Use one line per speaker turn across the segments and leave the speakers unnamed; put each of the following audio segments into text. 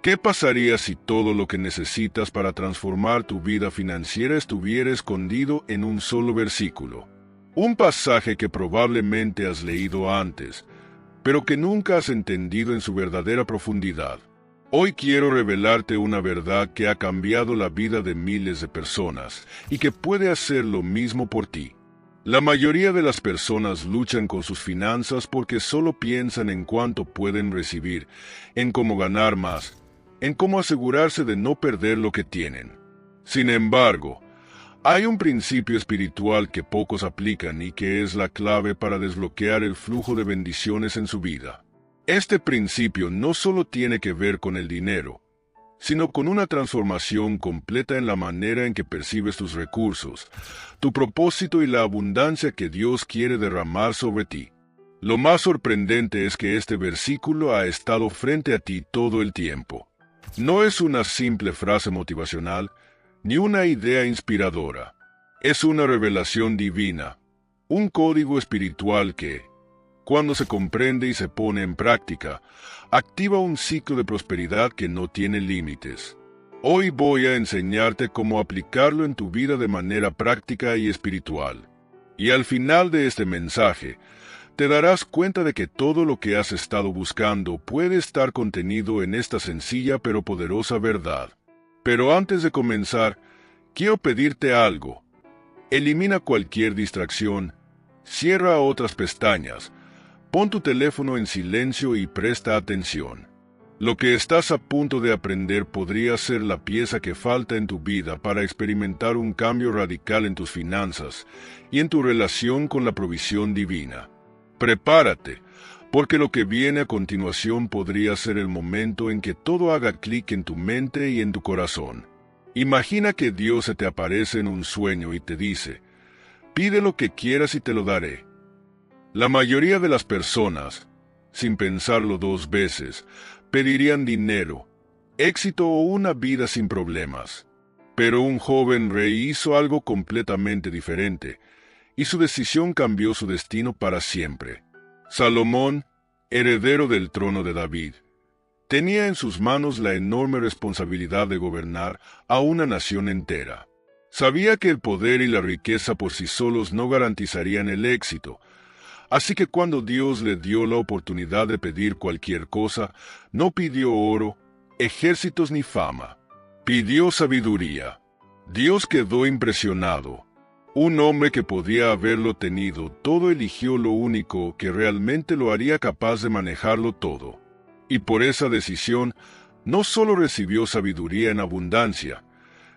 ¿Qué pasaría si todo lo que necesitas para transformar tu vida financiera estuviera escondido en un solo versículo? Un pasaje que probablemente has leído antes, pero que nunca has entendido en su verdadera profundidad. Hoy quiero revelarte una verdad que ha cambiado la vida de miles de personas y que puede hacer lo mismo por ti. La mayoría de las personas luchan con sus finanzas porque solo piensan en cuánto pueden recibir, en cómo ganar más, en cómo asegurarse de no perder lo que tienen. Sin embargo, hay un principio espiritual que pocos aplican y que es la clave para desbloquear el flujo de bendiciones en su vida. Este principio no solo tiene que ver con el dinero, sino con una transformación completa en la manera en que percibes tus recursos, tu propósito y la abundancia que Dios quiere derramar sobre ti. Lo más sorprendente es que este versículo ha estado frente a ti todo el tiempo. No es una simple frase motivacional, ni una idea inspiradora. Es una revelación divina, un código espiritual que, cuando se comprende y se pone en práctica, activa un ciclo de prosperidad que no tiene límites. Hoy voy a enseñarte cómo aplicarlo en tu vida de manera práctica y espiritual. Y al final de este mensaje, te darás cuenta de que todo lo que has estado buscando puede estar contenido en esta sencilla pero poderosa verdad. Pero antes de comenzar, quiero pedirte algo. Elimina cualquier distracción, cierra otras pestañas, pon tu teléfono en silencio y presta atención. Lo que estás a punto de aprender podría ser la pieza que falta en tu vida para experimentar un cambio radical en tus finanzas y en tu relación con la provisión divina. Prepárate, porque lo que viene a continuación podría ser el momento en que todo haga clic en tu mente y en tu corazón. Imagina que Dios se te aparece en un sueño y te dice, «Pide lo que quieras y te lo daré». La mayoría de las personas, sin pensarlo dos veces, pedirían dinero, éxito o una vida sin problemas. Pero un joven rey hizo algo completamente diferente, y su decisión cambió su destino para siempre. Salomón, heredero del trono de David, tenía en sus manos la enorme responsabilidad de gobernar a una nación entera. Sabía que el poder y la riqueza por sí solos no garantizarían el éxito, así que cuando Dios le dio la oportunidad de pedir cualquier cosa, no pidió oro, ejércitos ni fama. Pidió sabiduría. Dios quedó impresionado. Un hombre que podía haberlo tenido todo eligió lo único que realmente lo haría capaz de manejarlo todo. Y por esa decisión, no solo recibió sabiduría en abundancia,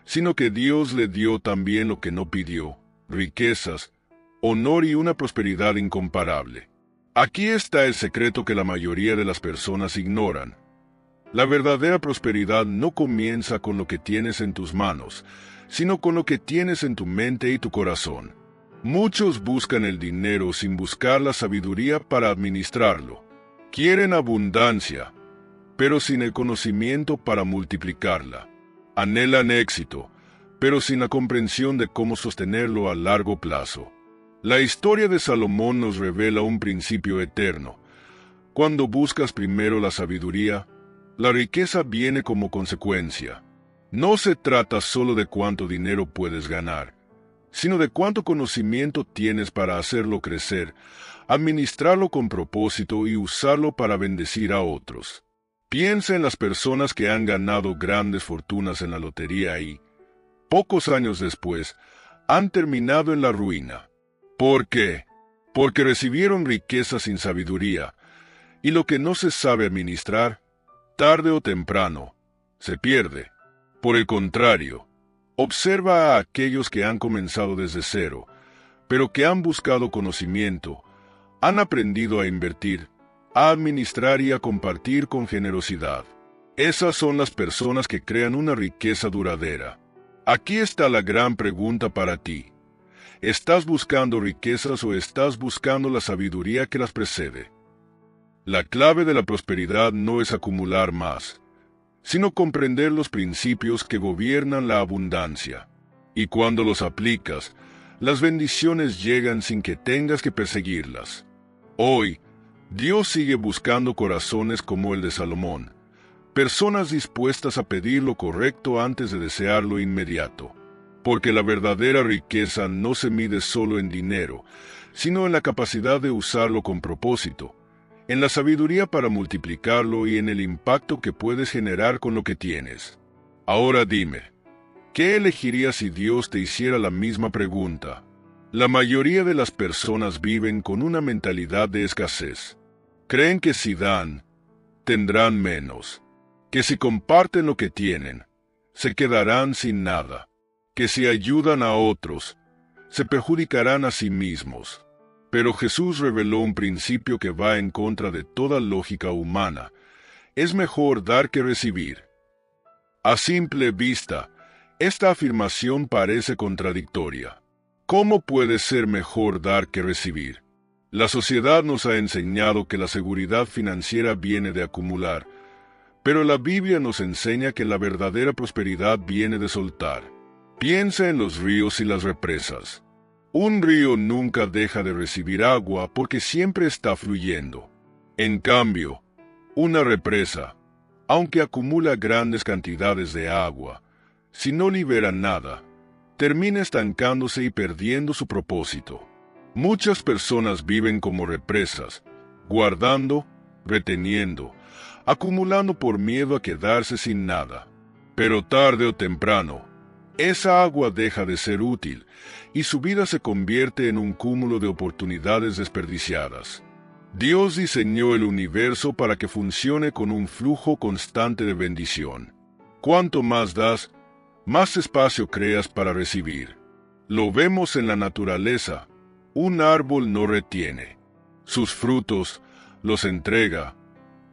sino que Dios le dio también lo que no pidió, riquezas, honor y una prosperidad incomparable. Aquí está el secreto que la mayoría de las personas ignoran. La verdadera prosperidad no comienza con lo que tienes en tus manos, sino con lo que tienes en tu mente y tu corazón. Muchos buscan el dinero sin buscar la sabiduría para administrarlo. Quieren abundancia, pero sin el conocimiento para multiplicarla. Anhelan éxito, pero sin la comprensión de cómo sostenerlo a largo plazo. La historia de Salomón nos revela un principio eterno. Cuando buscas primero la sabiduría, la riqueza viene como consecuencia. No se trata solo de cuánto dinero puedes ganar, sino de cuánto conocimiento tienes para hacerlo crecer, administrarlo con propósito y usarlo para bendecir a otros. Piensa en las personas que han ganado grandes fortunas en la lotería y, pocos años después, han terminado en la ruina. ¿Por qué? Porque recibieron riqueza sin sabiduría, y lo que no se sabe administrar, tarde o temprano, se pierde. Por el contrario, observa a aquellos que han comenzado desde cero, pero que han buscado conocimiento, han aprendido a invertir, a administrar y a compartir con generosidad. Esas son las personas que crean una riqueza duradera. Aquí está la gran pregunta para ti. ¿Estás buscando riquezas o estás buscando la sabiduría que las precede? La clave de la prosperidad no es acumular más, sino comprender los principios que gobiernan la abundancia. Y cuando los aplicas, las bendiciones llegan sin que tengas que perseguirlas. Hoy, Dios sigue buscando corazones como el de Salomón, Personas dispuestas a pedir lo correcto antes de desear lo inmediato. Porque la verdadera riqueza no se mide solo en dinero, sino en la capacidad de usarlo con propósito, en la sabiduría para multiplicarlo y en el impacto que puedes generar con lo que tienes. Ahora dime, ¿qué elegirías si Dios te hiciera la misma pregunta? La mayoría de las personas viven con una mentalidad de escasez. Creen que si dan, tendrán menos. Que si comparten lo que tienen, se quedarán sin nada. Que si ayudan a otros, se perjudicarán a sí mismos. Pero Jesús reveló un principio que va en contra de toda lógica humana. Es mejor dar que recibir. A simple vista, esta afirmación parece contradictoria. ¿Cómo puede ser mejor dar que recibir? La sociedad nos ha enseñado que la seguridad financiera viene de acumular, pero la Biblia nos enseña que la verdadera prosperidad viene de soltar. Piensa en los ríos y las represas. Un río nunca deja de recibir agua porque siempre está fluyendo. En cambio, una represa, aunque acumula grandes cantidades de agua, si no libera nada, termina estancándose y perdiendo su propósito. Muchas personas viven como represas, guardando, reteniendo, acumulando por miedo a quedarse sin nada. Pero tarde o temprano, esa agua deja de ser útil y su vida se convierte en un cúmulo de oportunidades desperdiciadas. Dios diseñó el universo para que funcione con un flujo constante de bendición. Cuanto más das, más espacio creas para recibir. Lo vemos en la naturaleza. Un árbol no retiene. Sus frutos los entrega,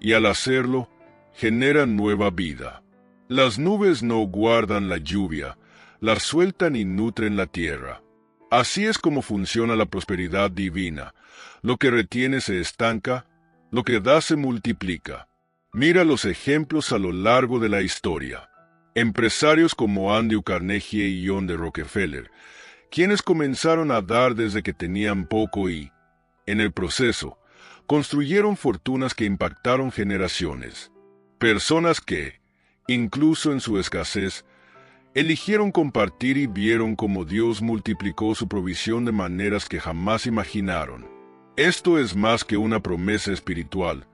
y al hacerlo, genera nueva vida. Las nubes no guardan la lluvia, la sueltan y nutren la tierra. Así es como funciona la prosperidad divina. Lo que retiene se estanca, lo que da se multiplica. Mira los ejemplos a lo largo de la historia. Empresarios como Andrew Carnegie y John D. Rockefeller, quienes comenzaron a dar desde que tenían poco y, en el proceso, construyeron fortunas que impactaron generaciones. Personas que, incluso en su escasez, eligieron compartir y vieron cómo Dios multiplicó su provisión de maneras que jamás imaginaron. Esto es más que una promesa espiritual,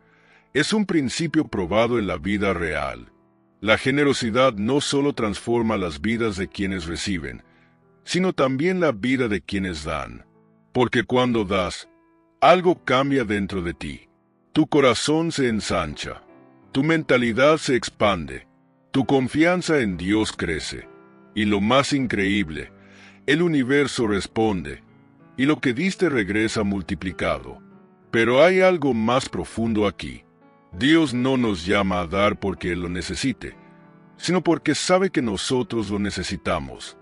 es un principio probado en la vida real. La generosidad no solo transforma las vidas de quienes reciben, sino también la vida de quienes dan. Porque cuando das, algo cambia dentro de ti. Tu corazón se ensancha, tu mentalidad se expande, tu confianza en Dios crece. Y lo más increíble, el universo responde, y lo que diste regresa multiplicado. Pero hay algo más profundo aquí. Dios no nos llama a dar porque Él lo necesite, sino porque sabe que nosotros lo necesitamos.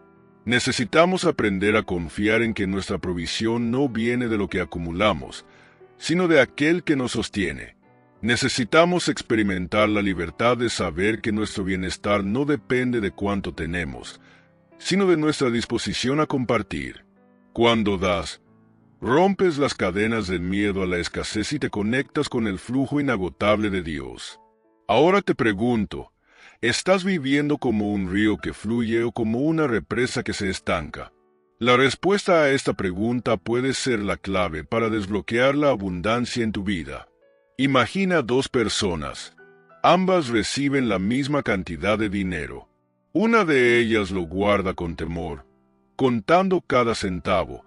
Necesitamos aprender a confiar en que nuestra provisión no viene de lo que acumulamos, sino de aquel que nos sostiene. Necesitamos experimentar la libertad de saber que nuestro bienestar no depende de cuánto tenemos, sino de nuestra disposición a compartir. Cuando das, rompes las cadenas del miedo a la escasez y te conectas con el flujo inagotable de Dios. Ahora te pregunto, ¿estás viviendo como un río que fluye o como una represa que se estanca? La respuesta a esta pregunta puede ser la clave para desbloquear la abundancia en tu vida. Imagina dos personas. Ambas reciben la misma cantidad de dinero. Una de ellas lo guarda con temor, contando cada centavo,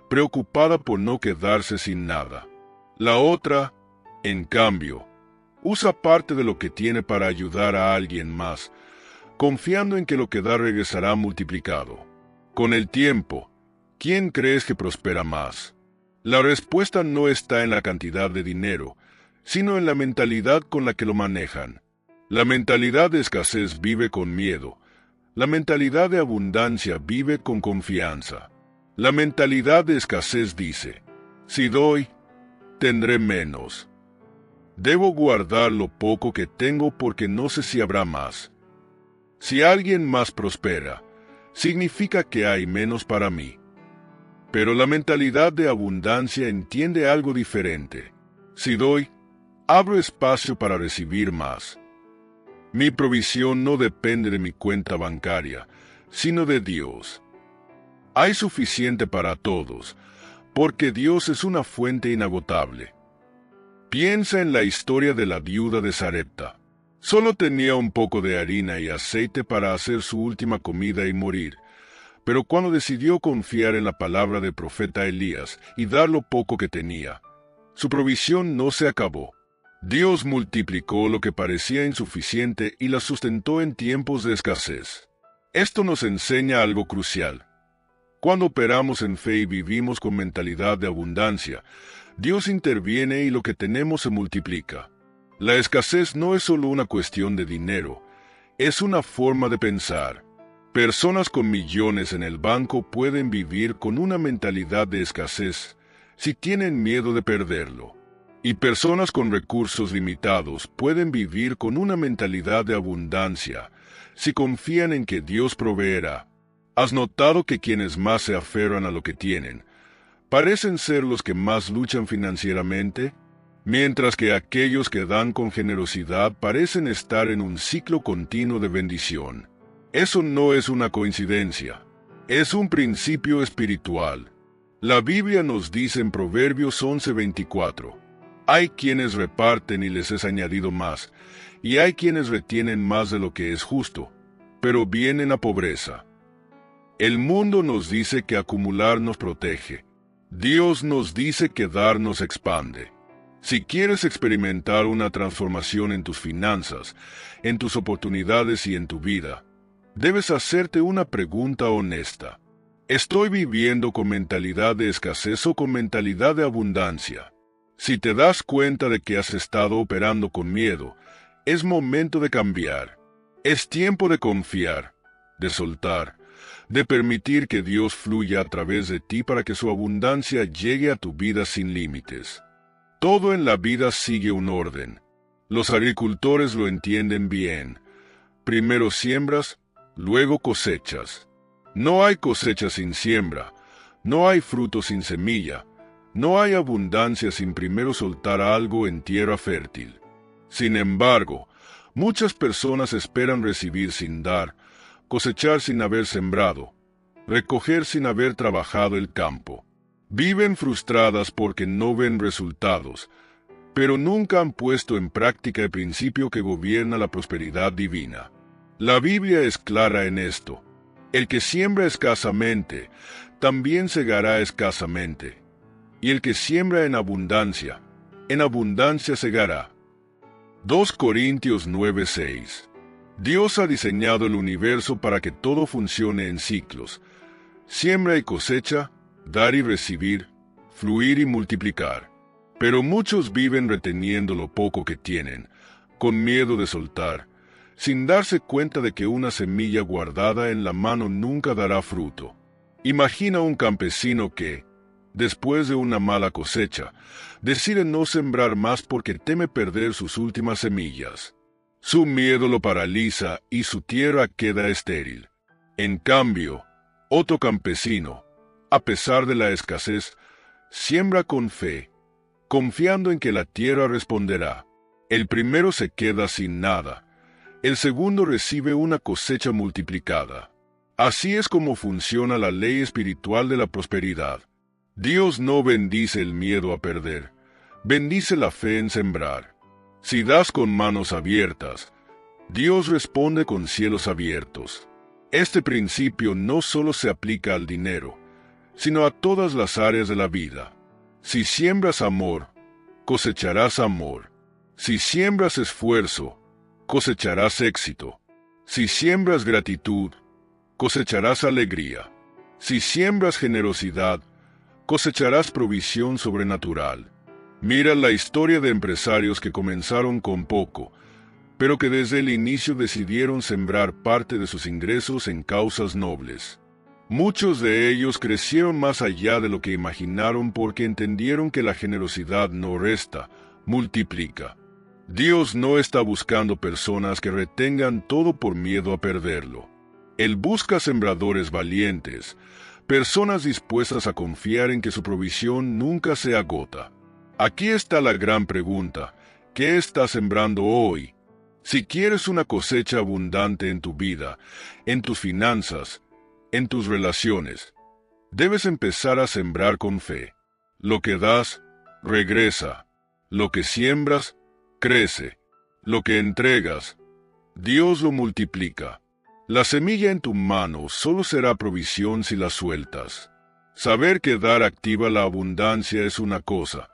preocupada por no quedarse sin nada. La otra, en cambio, usa parte de lo que tiene para ayudar a alguien más, confiando en que lo que da regresará multiplicado. Con el tiempo, ¿quién crees que prospera más? La respuesta no está en la cantidad de dinero, sino en la mentalidad con la que lo manejan. La mentalidad de escasez vive con miedo. La mentalidad de abundancia vive con confianza. La mentalidad de escasez dice, si doy, tendré menos. Debo guardar lo poco que tengo porque no sé si habrá más. Si alguien más prospera, significa que hay menos para mí. Pero la mentalidad de abundancia entiende algo diferente. Si doy, abro espacio para recibir más. Mi provisión no depende de mi cuenta bancaria, sino de Dios. Hay suficiente para todos, porque Dios es una fuente inagotable. Piensa en la historia de la viuda de Sarepta. Solo tenía un poco de harina y aceite para hacer su última comida y morir. Pero cuando decidió confiar en la palabra del profeta Elías y dar lo poco que tenía, su provisión no se acabó. Dios multiplicó lo que parecía insuficiente y la sustentó en tiempos de escasez. Esto nos enseña algo crucial. Cuando operamos en fe y vivimos con mentalidad de abundancia, Dios interviene y lo que tenemos se multiplica. La escasez no es solo una cuestión de dinero, es una forma de pensar. Personas con millones en el banco pueden vivir con una mentalidad de escasez si tienen miedo de perderlo. Y personas con recursos limitados pueden vivir con una mentalidad de abundancia si confían en que Dios proveerá. ¿Has notado que quienes más se aferran a lo que tienen parecen ser los que más luchan financieramente? Mientras que aquellos que dan con generosidad parecen estar en un ciclo continuo de bendición. Eso no es una coincidencia, es un principio espiritual. La Biblia nos dice en Proverbios 11:24, hay quienes reparten y les es añadido más, y hay quienes retienen más de lo que es justo, pero vienen a pobreza. El mundo nos dice que acumular nos protege. Dios nos dice que dar nos expande. Si quieres experimentar una transformación en tus finanzas, en tus oportunidades y en tu vida, debes hacerte una pregunta honesta. ¿Estoy viviendo con mentalidad de escasez o con mentalidad de abundancia? Si te das cuenta de que has estado operando con miedo, es momento de cambiar. Es tiempo de confiar, de soltar, de permitir que Dios fluya a través de ti para que su abundancia llegue a tu vida sin límites. Todo en la vida sigue un orden. Los agricultores lo entienden bien. Primero siembras, luego cosechas. No hay cosecha sin siembra, no hay fruto sin semilla, no hay abundancia sin primero soltar algo en tierra fértil. Sin embargo, muchas personas esperan recibir sin dar, cosechar sin haber sembrado, recoger sin haber trabajado el campo. Viven frustradas porque no ven resultados, pero nunca han puesto en práctica el principio que gobierna la prosperidad divina. La Biblia es clara en esto. El que siembra escasamente, también segará escasamente. Y el que siembra en abundancia segará. 2 Corintios 9:6. Dios ha diseñado el universo para que todo funcione en ciclos. Siembra y cosecha, dar y recibir, fluir y multiplicar. Pero muchos viven reteniendo lo poco que tienen, con miedo de soltar, sin darse cuenta de que una semilla guardada en la mano nunca dará fruto. Imagina un campesino que, después de una mala cosecha, decide no sembrar más porque teme perder sus últimas semillas. Su miedo lo paraliza y su tierra queda estéril. En cambio, otro campesino, a pesar de la escasez, siembra con fe, confiando en que la tierra responderá. El primero se queda sin nada, el segundo recibe una cosecha multiplicada. Así es como funciona la ley espiritual de la prosperidad. Dios no bendice el miedo a perder, bendice la fe en sembrar. Si das con manos abiertas, Dios responde con cielos abiertos. Este principio no solo se aplica al dinero, sino a todas las áreas de la vida. Si siembras amor, cosecharás amor. Si siembras esfuerzo, cosecharás éxito. Si siembras gratitud, cosecharás alegría. Si siembras generosidad, cosecharás provisión sobrenatural. Mira la historia de empresarios que comenzaron con poco, pero que desde el inicio decidieron sembrar parte de sus ingresos en causas nobles. Muchos de ellos crecieron más allá de lo que imaginaron porque entendieron que la generosidad no resta, multiplica. Dios no está buscando personas que retengan todo por miedo a perderlo. Él busca sembradores valientes, personas dispuestas a confiar en que su provisión nunca se agota. Aquí está la gran pregunta: ¿qué estás sembrando hoy? Si quieres una cosecha abundante en tu vida, en tus finanzas, en tus relaciones, debes empezar a sembrar con fe. Lo que das, regresa. Lo que siembras, crece. Lo que entregas, Dios lo multiplica. La semilla en tu mano solo será provisión si la sueltas. Saber que dar activa la abundancia es una cosa,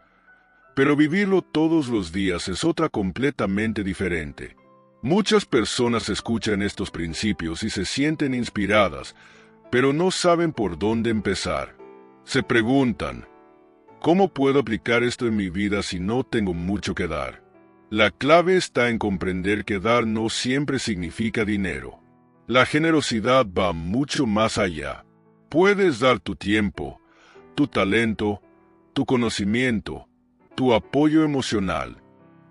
pero vivirlo todos los días es otra completamente diferente. Muchas personas escuchan estos principios y se sienten inspiradas, pero no saben por dónde empezar. Se preguntan, ¿cómo puedo aplicar esto en mi vida si no tengo mucho que dar? La clave está en comprender que dar no siempre significa dinero. La generosidad va mucho más allá. Puedes dar tu tiempo, tu talento, tu conocimiento, tu apoyo emocional.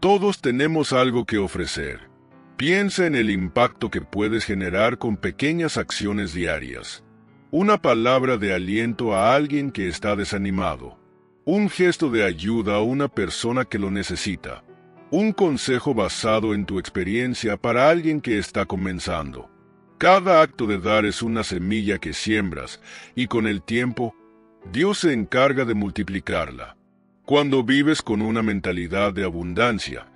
Todos tenemos algo que ofrecer. Piensa en el impacto que puedes generar con pequeñas acciones diarias. Una palabra de aliento a alguien que está desanimado. Un gesto de ayuda a una persona que lo necesita. Un consejo basado en tu experiencia para alguien que está comenzando. Cada acto de dar es una semilla que siembras, y con el tiempo, Dios se encarga de multiplicarla. Cuando vives con una mentalidad de abundancia,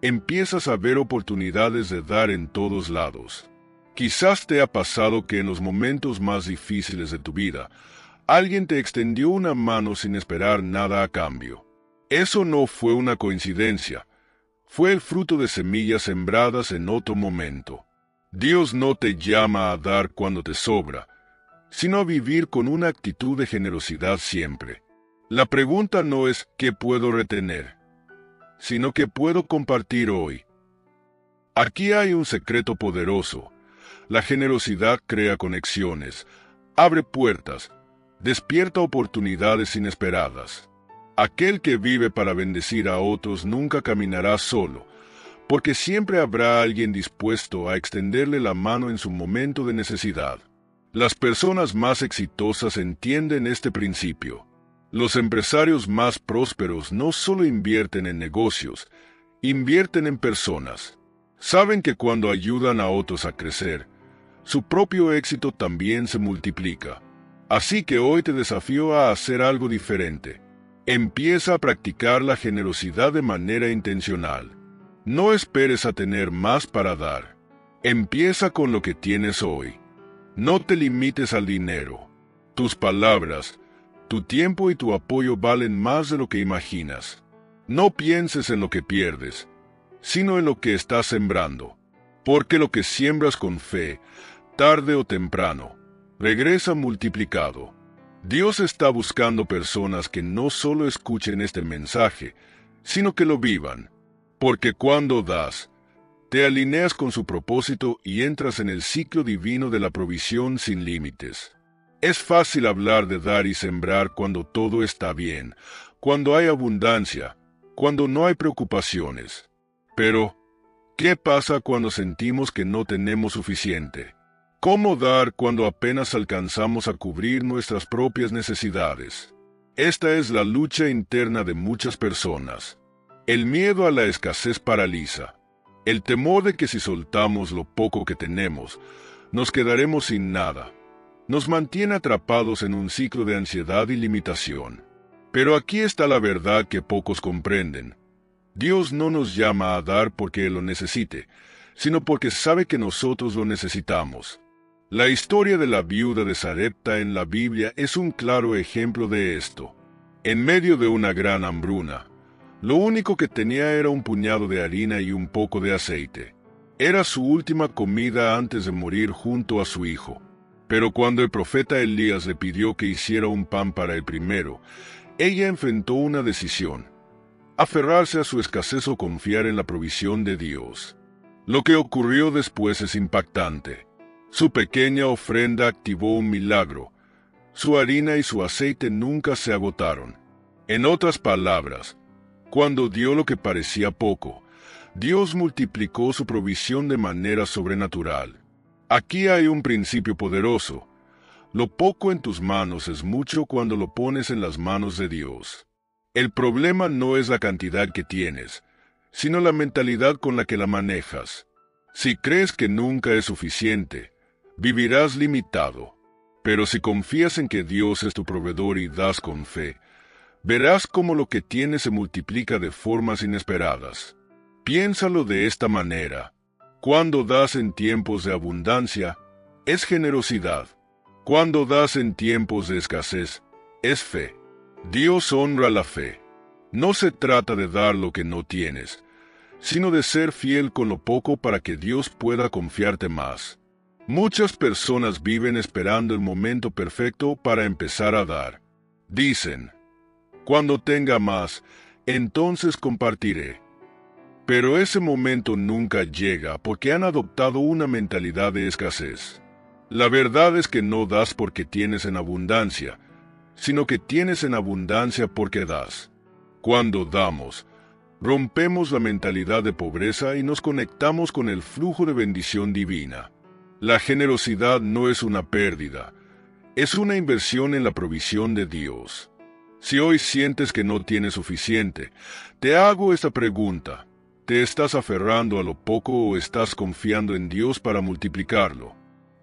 empiezas a ver oportunidades de dar en todos lados. Quizás te ha pasado que en los momentos más difíciles de tu vida, alguien te extendió una mano sin esperar nada a cambio. Eso no fue una coincidencia. Fue el fruto de semillas sembradas en otro momento. Dios no te llama a dar cuando te sobra, sino a vivir con una actitud de generosidad siempre. La pregunta no es ¿qué puedo retener?, sino ¿qué puedo compartir hoy? Aquí hay un secreto poderoso. La generosidad crea conexiones, abre puertas, despierta oportunidades inesperadas. Aquel que vive para bendecir a otros nunca caminará solo, porque siempre habrá alguien dispuesto a extenderle la mano en su momento de necesidad. Las personas más exitosas entienden este principio. Los empresarios más prósperos no solo invierten en negocios, invierten en personas. Saben que cuando ayudan a otros a crecer, su propio éxito también se multiplica. Así que hoy te desafío a hacer algo diferente. Empieza a practicar la generosidad de manera intencional. No esperes a tener más para dar. Empieza con lo que tienes hoy. No te limites al dinero. Tus palabras, tu tiempo y tu apoyo valen más de lo que imaginas. No pienses en lo que pierdes, sino en lo que estás sembrando. Porque lo que siembras con fe, tarde o temprano, regresa multiplicado. Dios está buscando personas que no solo escuchen este mensaje, sino que lo vivan. Porque cuando das, te alineas con su propósito y entras en el ciclo divino de la provisión sin límites. Es fácil hablar de dar y sembrar cuando todo está bien, cuando hay abundancia, cuando no hay preocupaciones. Pero, ¿qué pasa cuando sentimos que no tenemos suficiente? ¿Cómo dar cuando apenas alcanzamos a cubrir nuestras propias necesidades? Esta es la lucha interna de muchas personas. El miedo a la escasez paraliza. El temor de que si soltamos lo poco que tenemos, nos quedaremos sin nada. Nos mantiene atrapados en un ciclo de ansiedad y limitación. Pero aquí está la verdad que pocos comprenden. Dios no nos llama a dar porque Él lo necesite, sino porque sabe que nosotros lo necesitamos. La historia de la viuda de Sarepta en la Biblia es un claro ejemplo de esto. En medio de una gran hambruna, lo único que tenía era un puñado de harina y un poco de aceite. Era su última comida antes de morir junto a su hijo. Pero cuando el profeta Elías le pidió que hiciera un pan para el primero, ella enfrentó una decisión: aferrarse a su escasez o confiar en la provisión de Dios. Lo que ocurrió después es impactante. Su pequeña ofrenda activó un milagro. Su harina y su aceite nunca se agotaron. En otras palabras, cuando dio lo que parecía poco, Dios multiplicó su provisión de manera sobrenatural. Aquí hay un principio poderoso. Lo poco en tus manos es mucho cuando lo pones en las manos de Dios. El problema no es la cantidad que tienes, sino la mentalidad con la que la manejas. Si crees que nunca es suficiente, vivirás limitado. Pero si confías en que Dios es tu proveedor y das con fe, verás cómo lo que tienes se multiplica de formas inesperadas. Piénsalo de esta manera. Cuando das en tiempos de abundancia, es generosidad. Cuando das en tiempos de escasez, es fe. Dios honra la fe. No se trata de dar lo que no tienes, sino de ser fiel con lo poco para que Dios pueda confiarte más. Muchas personas viven esperando el momento perfecto para empezar a dar. Dicen, cuando tenga más, entonces compartiré. Pero ese momento nunca llega porque han adoptado una mentalidad de escasez. La verdad es que no das porque tienes en abundancia, sino que tienes en abundancia porque das. Cuando damos, rompemos la mentalidad de pobreza y nos conectamos con el flujo de bendición divina. La generosidad no es una pérdida, es una inversión en la provisión de Dios. Si hoy sientes que no tienes suficiente, te hago esta pregunta. ¿Te estás aferrando a lo poco o estás confiando en Dios para multiplicarlo?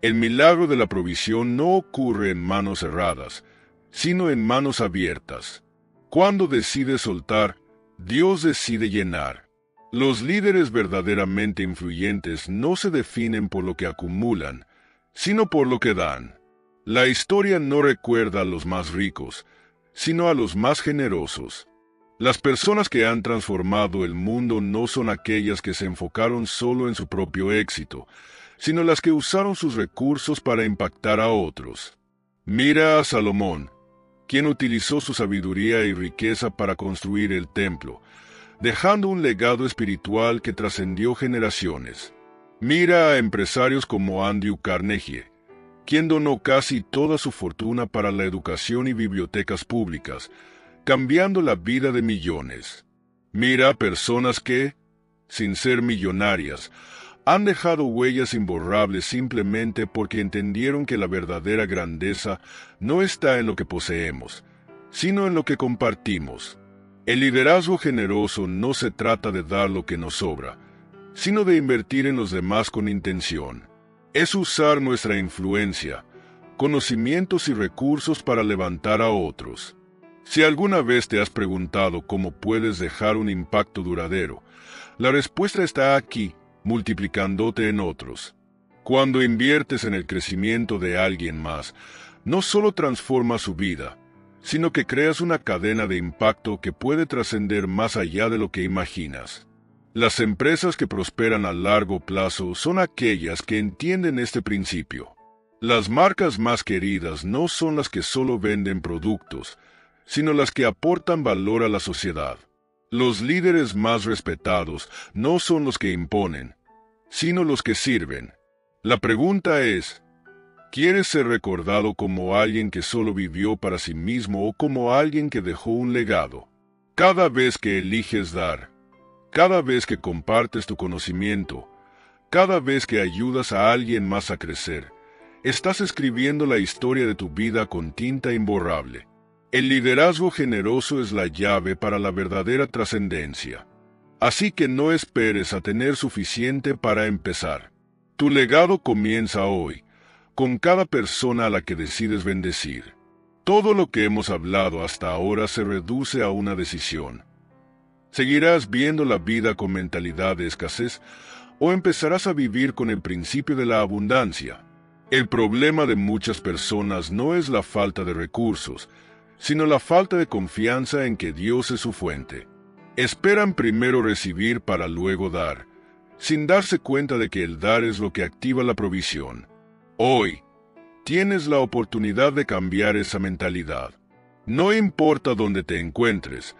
El milagro de la provisión no ocurre en manos cerradas, sino en manos abiertas. Cuando decides soltar, Dios decide llenar. Los líderes verdaderamente influyentes no se definen por lo que acumulan, sino por lo que dan. La historia no recuerda a los más ricos, sino a los más generosos. Las personas que han transformado el mundo no son aquellas que se enfocaron solo en su propio éxito, sino las que usaron sus recursos para impactar a otros. Mira a Salomón, quien utilizó su sabiduría y riqueza para construir el templo, dejando un legado espiritual que trascendió generaciones. Mira a empresarios como Andrew Carnegie, quien donó casi toda su fortuna para la educación y bibliotecas públicas, cambiando la vida de millones. Mira a personas que, sin ser millonarias, han dejado huellas imborrables simplemente porque entendieron que la verdadera grandeza no está en lo que poseemos, sino en lo que compartimos. El liderazgo generoso no se trata de dar lo que nos sobra, sino de invertir en los demás con intención. Es usar nuestra influencia, conocimientos y recursos para levantar a otros. Si alguna vez te has preguntado cómo puedes dejar un impacto duradero, la respuesta está aquí, multiplicándote en otros. Cuando inviertes en el crecimiento de alguien más, no solo transformas su vida, sino que creas una cadena de impacto que puede trascender más allá de lo que imaginas. Las empresas que prosperan a largo plazo son aquellas que entienden este principio. Las marcas más queridas no son las que solo venden productos, sino las que aportan valor a la sociedad. Los líderes más respetados no son los que imponen, sino los que sirven. La pregunta es, ¿quieres ser recordado como alguien que solo vivió para sí mismo o como alguien que dejó un legado? Cada vez que eliges dar, cada vez que compartes tu conocimiento, cada vez que ayudas a alguien más a crecer, estás escribiendo la historia de tu vida con tinta imborrable. El liderazgo generoso es la llave para la verdadera trascendencia. Así que no esperes a tener suficiente para empezar. Tu legado comienza hoy, con cada persona a la que decides bendecir. Todo lo que hemos hablado hasta ahora se reduce a una decisión. ¿Seguirás viendo la vida con mentalidad de escasez o empezarás a vivir con el principio de la abundancia? El problema de muchas personas no es la falta de recursos, sino la falta de confianza en que Dios es su fuente. Esperan primero recibir para luego dar, sin darse cuenta de que el dar es lo que activa la provisión. Hoy, tienes la oportunidad de cambiar esa mentalidad. No importa dónde te encuentres,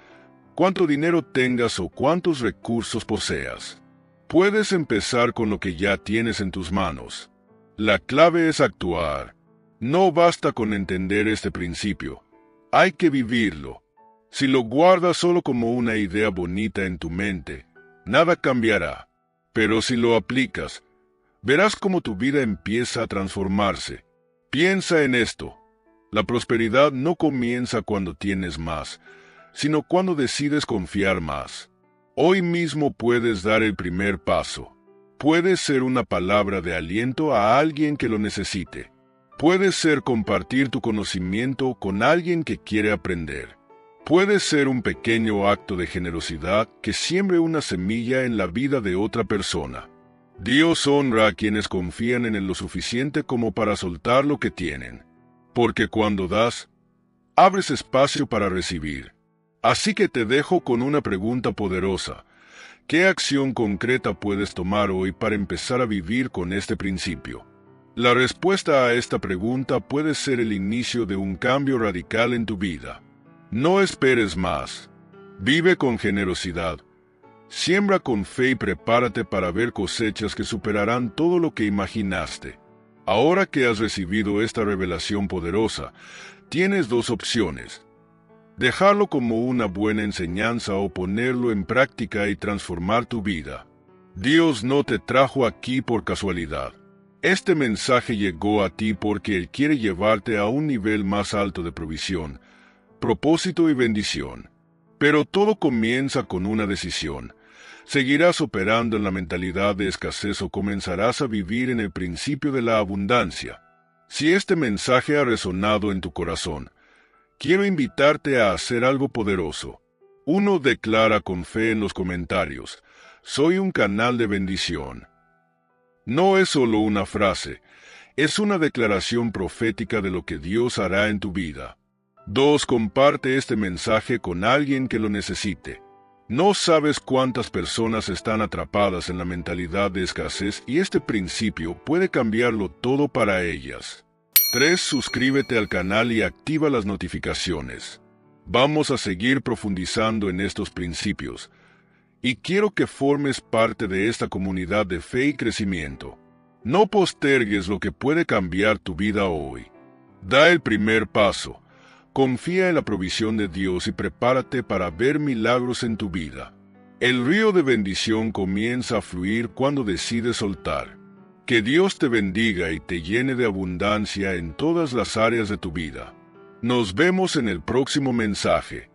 cuánto dinero tengas o cuántos recursos poseas. Puedes empezar con lo que ya tienes en tus manos. La clave es actuar. No basta con entender este principio. Hay que vivirlo. Si lo guardas solo como una idea bonita en tu mente, nada cambiará. Pero si lo aplicas, verás cómo tu vida empieza a transformarse. Piensa en esto. La prosperidad no comienza cuando tienes más, sino cuando decides confiar más. Hoy mismo puedes dar el primer paso. Puede ser una palabra de aliento a alguien que lo necesite. Puede ser compartir tu conocimiento con alguien que quiere aprender. Puede ser un pequeño acto de generosidad que siembre una semilla en la vida de otra persona. Dios honra a quienes confían en Él lo suficiente como para soltar lo que tienen. Porque cuando das, abres espacio para recibir. Así que te dejo con una pregunta poderosa. ¿Qué acción concreta puedes tomar hoy para empezar a vivir con este principio? La respuesta a esta pregunta puede ser el inicio de un cambio radical en tu vida. No esperes más. Vive con generosidad. Siembra con fe y prepárate para ver cosechas que superarán todo lo que imaginaste. Ahora que has recibido esta revelación poderosa, tienes dos opciones: dejarlo como una buena enseñanza o ponerlo en práctica y transformar tu vida. Dios no te trajo aquí por casualidad. Este mensaje llegó a ti porque Él quiere llevarte a un nivel más alto de provisión, propósito y bendición. Pero todo comienza con una decisión. ¿Seguirás operando en la mentalidad de escasez o comenzarás a vivir en el principio de la abundancia? Si este mensaje ha resonado en tu corazón, quiero invitarte a hacer algo poderoso. Uno, declara con fe en los comentarios: soy un canal de bendición. No es solo una frase, es una declaración profética de lo que Dios hará en tu vida. 2. Comparte este mensaje con alguien que lo necesite. No sabes cuántas personas están atrapadas en la mentalidad de escasez y este principio puede cambiarlo todo para ellas. 3. Suscríbete al canal y activa las notificaciones. Vamos a seguir profundizando en estos principios, y quiero que formes parte de esta comunidad de fe y crecimiento. No postergues lo que puede cambiar tu vida hoy. Da el primer paso. Confía en la provisión de Dios y prepárate para ver milagros en tu vida. El río de bendición comienza a fluir cuando decides soltar. Que Dios te bendiga y te llene de abundancia en todas las áreas de tu vida. Nos vemos en el próximo mensaje.